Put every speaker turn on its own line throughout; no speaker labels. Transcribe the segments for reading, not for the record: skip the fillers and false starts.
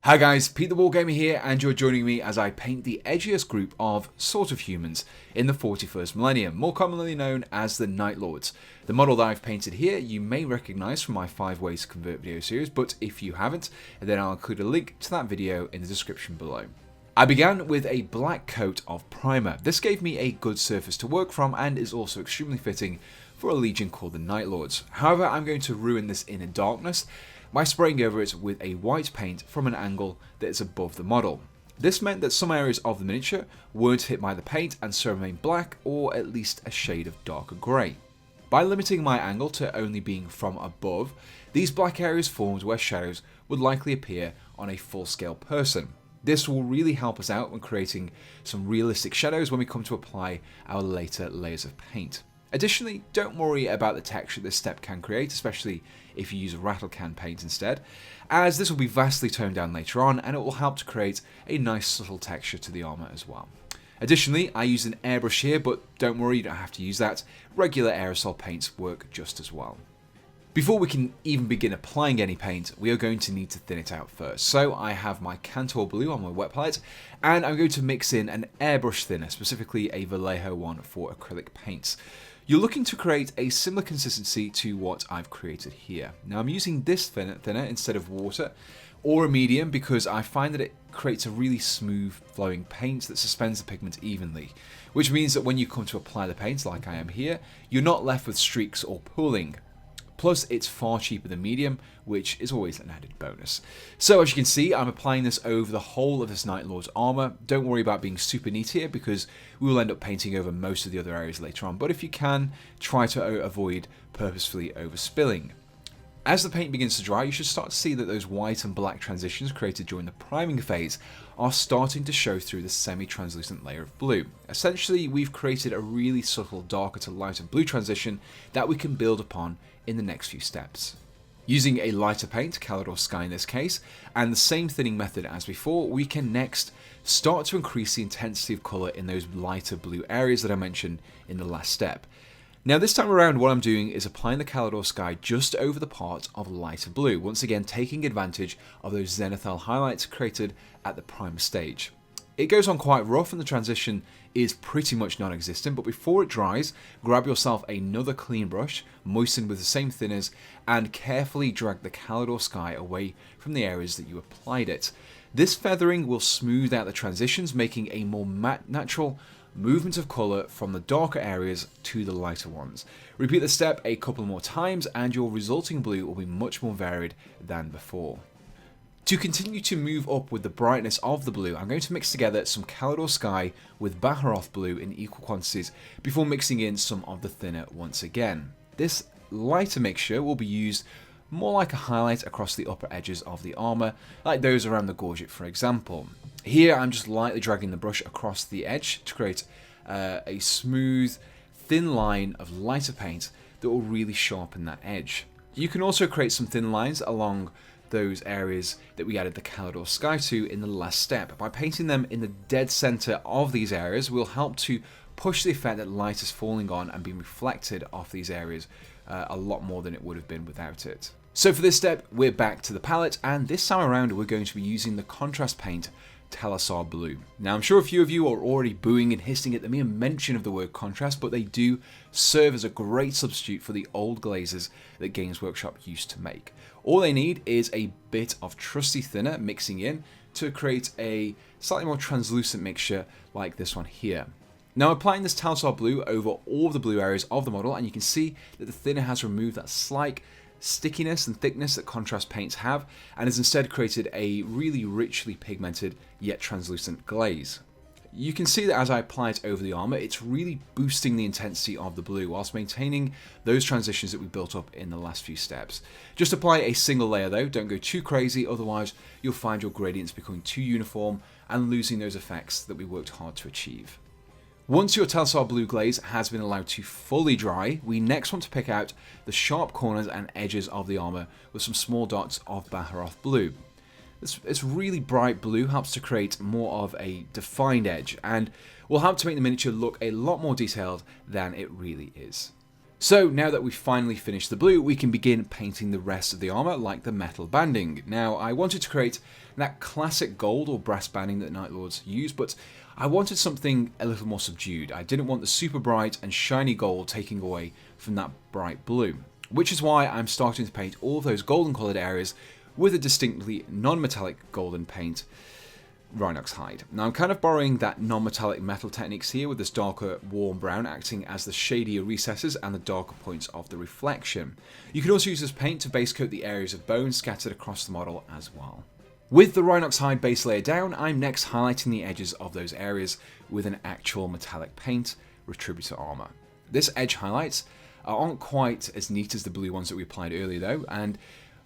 Hi guys, Pete the Wargamer here, and you're joining me as I paint the edgiest group of sort of humans in the 41st millennium, more commonly known as the Night Lords. The model that I've painted here you may recognise from my 5 ways to convert video series, but if you haven't, then I'll include a link to that video in the description below. I began with a black coat of primer. This gave me a good surface to work from and is also extremely fitting for a legion called the Night Lords. However, I'm going to ruin this inner darkness by spraying over it with a white paint from an angle that is above the model. This meant that some areas of the miniature weren't hit by the paint and so remained black or at least a shade of darker grey. By limiting my angle to only being from above, these black areas formed where shadows would likely appear on a full-scale person. This will really help us out when creating some realistic shadows when we come to apply our later layers of paint. Additionally, don't worry about the texture this step can create, especially if you use a rattle can paint instead, as this will be vastly toned down later on and it will help to create a nice subtle texture to the armour as well. Additionally, I used an airbrush here, but don't worry, you don't have to use that. Regular aerosol paints work just as well. Before we can even begin applying any paint, we are going to need to thin it out first. So I have my Kantor Blue on my wet palette, and I'm going to mix in an airbrush thinner, specifically a Vallejo one for acrylic paints. You're looking to create a similar consistency to what I've created here. Now I'm using this thinner instead of water or a medium because I find that it creates a really smooth flowing paint that suspends the pigment evenly, which means that when you come to apply the paint like I am here, you're not left with streaks or pooling. Plus, it's far cheaper than medium, which is always an added bonus. So as you can see, I'm applying this over the whole of this Night Lord's armour. Don't worry about being super neat here because we will end up painting over most of the other areas later on, but if you can, try to avoid purposefully overspilling. As the paint begins to dry, you should start to see that those white and black transitions created during the priming phase are starting to show through the semi-translucent layer of blue. Essentially, we've created a really subtle darker to lighter blue transition that we can build upon in the next few steps. Using a lighter paint, Caledor Sky in this case, and the same thinning method as before, we can next start to increase the intensity of colour in those lighter blue areas that I mentioned in the last step. Now this time around what I'm doing is applying the Caledor Sky just over the part of lighter blue, once again taking advantage of those zenithal highlights created at the primer stage. It goes on quite rough and the transition is pretty much non-existent, but before it dries, grab yourself another clean brush, moistened with the same thinners, and carefully drag the Caledor Sky away from the areas that you applied it. This feathering will smooth out the transitions, making a more natural movement of colour from the darker areas to the lighter ones. Repeat the step a couple more times and your resulting blue will be much more varied than before. To continue to move up with the brightness of the blue, I'm going to mix together some Caledor Sky with Rakarth Blue in equal quantities before mixing in some of the thinner once again. This lighter mixture will be used more like a highlight across the upper edges of the armour, like those around the gorget for example. Here I'm just lightly dragging the brush across the edge to create a smooth, thin line of lighter paint that will really sharpen that edge. You can also create some thin lines along those areas that we added the Caledor Sky to in the last step. By painting them in the dead centre of these areas will help to push the effect that light is falling on and being reflected off these areas a lot more than it would have been without it. So for this step we're back to the palette, and this time around we're going to be using the contrast paint Talassar Blue. Now I'm sure a few of you are already booing and hissing at the mere mention of the word contrast, but they do serve as a great substitute for the old glazes that Games Workshop used to make. All they need is a bit of trusty thinner mixing in to create a slightly more translucent mixture like this one here. Now I'm applying this Talassar Blue over all of the blue areas of the model, and you can see that the thinner has removed that slight stickiness and thickness that contrast paints have and has instead created a really richly pigmented yet translucent glaze. You can see that as I apply it over the armour, it's really boosting the intensity of the blue whilst maintaining those transitions that we built up in the last few steps. Just apply a single layer though, don't go too crazy, otherwise you'll find your gradients becoming too uniform and losing those effects that we worked hard to achieve. Once your Talassar Blue glaze has been allowed to fully dry, we next want to pick out the sharp corners and edges of the armour with some small dots of Rakarth Blue. This really bright blue helps to create more of a defined edge and will help to make the miniature look a lot more detailed than it really is. So now that we've finally finished the blue, we can begin painting the rest of the armour like the metal banding. Now I wanted to create that classic gold or brass banding that Night Lords use, but I wanted something a little more subdued. I didn't want the super bright and shiny gold taking away from that bright blue, which is why I'm starting to paint all of those golden coloured areas with a distinctly non-metallic golden paint, Rhinox Hide. Now I'm kind of borrowing that non-metallic metal techniques here, with this darker warm brown acting as the shadier recesses and the darker points of the reflection. You can also use this paint to base coat the areas of bone scattered across the model as well. With the Rhinox Hide base layer down, I'm next highlighting the edges of those areas with an actual metallic paint, Retributor Armour. This edge highlights aren't quite as neat as the blue ones that we applied earlier though, and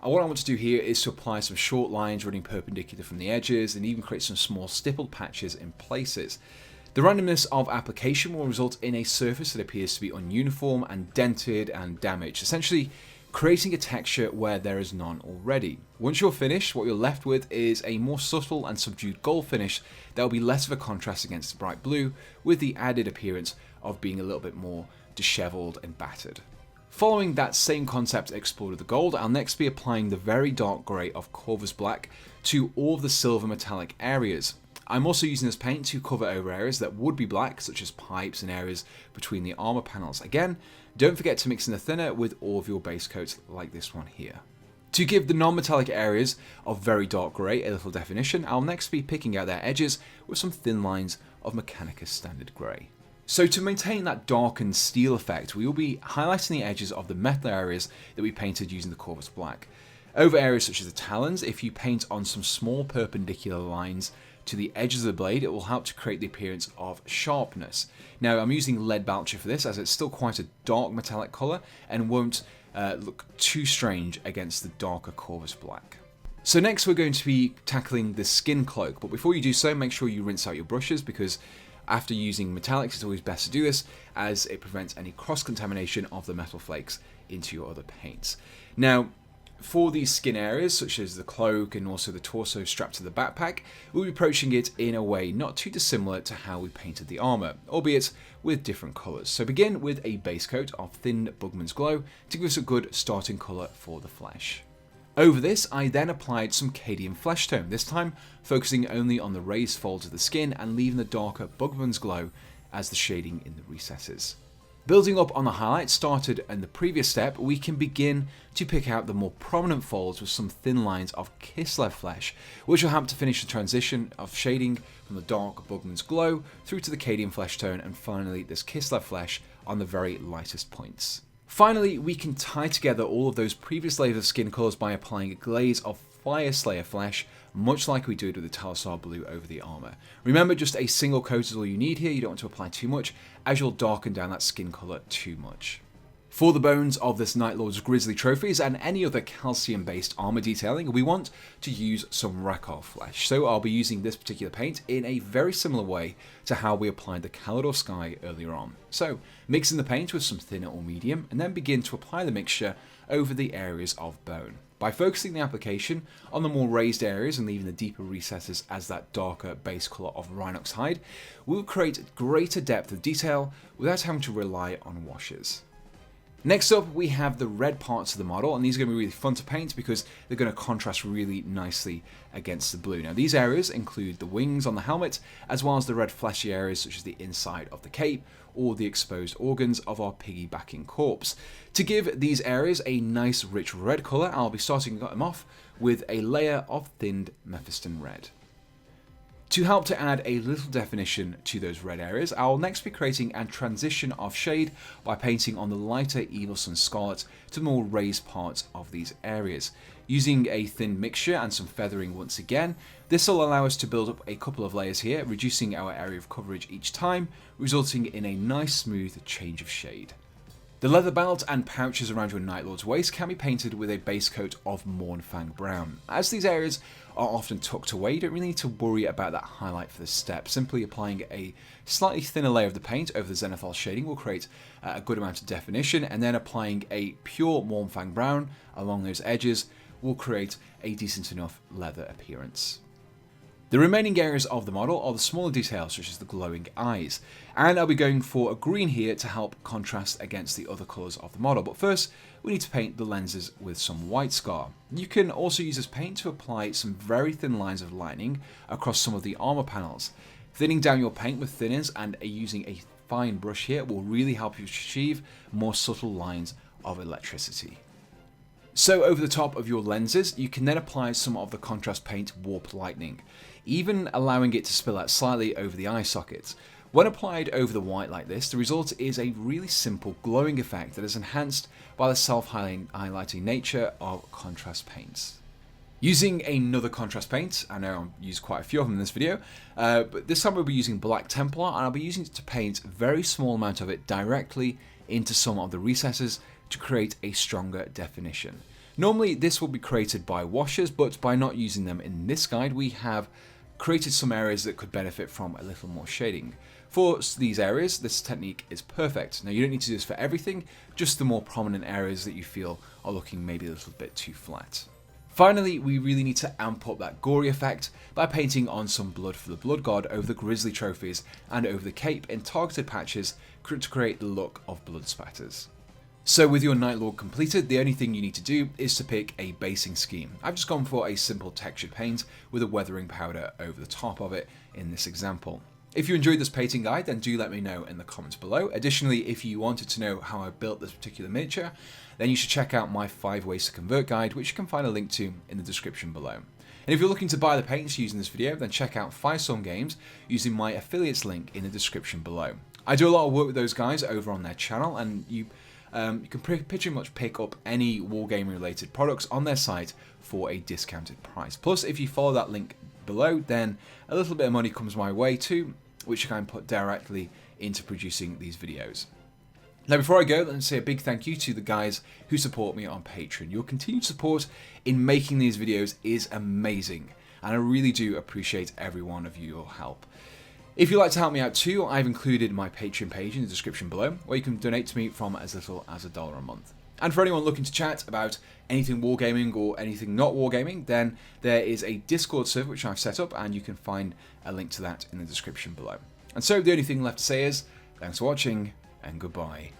what I want to do here is to apply some short lines running perpendicular from the edges and even create some small stippled patches in places. The randomness of application will result in a surface that appears to be ununiform and dented and damaged, essentially creating a texture where there is none already. Once you're finished, what you're left with is a more subtle and subdued gold finish that will be less of a contrast against the bright blue, with the added appearance of being a little bit more disheveled and battered. Following that same concept explored with the gold, I'll next be applying the very dark grey of Corvus Black to all of the silver metallic areas. I'm also using this paint to cover over areas that would be black, such as pipes and areas between the armour panels. Again, don't forget to mix in the thinner with all of your base coats like this one here. To give the non-metallic areas of very dark grey a little definition, I'll next be picking out their edges with some thin lines of Mechanicus standard grey. So to maintain that darkened steel effect, we will be highlighting the edges of the metal areas that we painted using the Corvus Black. Over areas such as the talons, if you paint on some small perpendicular lines to the edges of the blade, it will help to create the appearance of sharpness. Now I'm using lead balcher for this, as it's still quite a dark metallic colour and won't look too strange against the darker Corvus Black. So next we're going to be tackling the skin cloak, but before you do so, make sure you rinse out your brushes, because after using metallics, it's always best to do this, as it prevents any cross-contamination of the metal flakes into your other paints. Now, for these skin areas, such as the cloak and also the torso strapped to the backpack, we'll be approaching it in a way not too dissimilar to how we painted the armour, albeit with different colours. So begin with a base coat of thin Bugman's Glow to give us a good starting colour for the flesh. Over this, I then applied some Cadian Fleshtone, this time focusing only on the raised folds of the skin and leaving the darker Bugman's Glow as the shading in the recesses. Building up on the highlights started in the previous step, we can begin to pick out the more prominent folds with some thin lines of Kislev Flesh, which will help to finish the transition of shading from the dark Bugman's Glow through to the Cadian Fleshtone and finally this Kislev Flesh on the very lightest points. Finally, we can tie together all of those previous layers of skin colours by applying a glaze of Fire Slayer Flesh, much like we did with the Talassar Blue over the armour. Remember, just a single coat is all you need here, you don't want to apply too much, as you'll darken down that skin colour too much. For the bones of this Night Lord's Grizzly trophies and any other calcium-based armour detailing, we want to use some Rakarth Flesh, so I'll be using this particular paint in a very similar way to how we applied the Caledor Sky earlier on. So, mixing the paint with some thinner or medium, and then begin to apply the mixture over the areas of bone. By focusing the application on the more raised areas and leaving the deeper recesses as that darker base colour of Rhinox Hide, we'll create greater depth of detail without having to rely on washes. Next up, we have the red parts of the model, and these are going to be really fun to paint because they're going to contrast really nicely against the blue. Now, these areas include the wings on the helmet, as well as the red fleshy areas such as the inside of the cape or the exposed organs of our piggybacking corpse. To give these areas a nice rich red colour, I'll be starting them off with a layer of thinned Mephiston Red. To help to add a little definition to those red areas, I'll next be creating a transition of shade by painting on the lighter Evil Sun Scarlet to the more raised parts of these areas. Using a thin mixture and some feathering once again, this will allow us to build up a couple of layers here, reducing our area of coverage each time, resulting in a nice smooth change of shade. The leather belt and pouches around your Night Lord's waist can be painted with a base coat of Mournfang Brown. As these areas are often tucked away, you don't really need to worry about that highlight for this step. Simply applying a slightly thinner layer of the paint over the Zenithal shading will create a good amount of definition, and then applying a pure Mournfang Brown along those edges will create a decent enough leather appearance. The remaining areas of the model are the smaller details such as the glowing eyes, and I'll be going for a green here to help contrast against the other colours of the model. But first we need to paint the lenses with some white scar. You can also use this paint to apply some very thin lines of lining across some of the armour panels. Thinning down your paint with thinners and using a fine brush here will really help you achieve more subtle lines of electricity. So over the top of your lenses, you can then apply some of the contrast paint Warp Lightning, even allowing it to spill out slightly over the eye sockets. When applied over the white like this, the result is a really simple glowing effect that is enhanced by the self-highlighting nature of contrast paints. Using another contrast paint, I know I've used quite a few of them in this video, but this time we'll be using Black Templar, and I'll be using it to paint a very small amount of it directly into some of the recesses to create a stronger definition. Normally this will be created by washers, but by not using them in this guide we have created some areas that could benefit from a little more shading. For these areas this technique is perfect. Now you don't need to do this for everything, just the more prominent areas that you feel are looking maybe a little bit too flat. Finally, we really need to amp up that gory effect by painting on some blood for the Blood God over the Grizzly trophies and over the cape in targeted patches to create the look of blood spatters. So with your Night Lord completed, the only thing you need to do is to pick a basing scheme. I've just gone for a simple textured paint with a weathering powder over the top of it in this example. If you enjoyed this painting guide, then do let me know in the comments below. Additionally, if you wanted to know how I built this particular miniature, then you should check out my 5 ways to convert guide, which you can find a link to in the description below. And if you're looking to buy the paints using this video, then check out Firestorm Games using my affiliates link in the description below. I do a lot of work with those guys over on their channel, and you can pretty much pick up any wargaming related products on their site for a discounted price. Plus, if you follow that link below, then a little bit of money comes my way too, which I can put directly into producing these videos. Now before I go, let me say a big thank you to the guys who support me on Patreon. Your continued support in making these videos is amazing, and I really do appreciate every one of your help. If you'd like to help me out too, I've included my Patreon page in the description below, where you can donate to me from as little as $1 a month. And for anyone looking to chat about anything wargaming or anything not wargaming, then there is a Discord server which I've set up, and you can find a link kita that in the description below. And so the only thing left to say is, thanks for watching, and goodbye.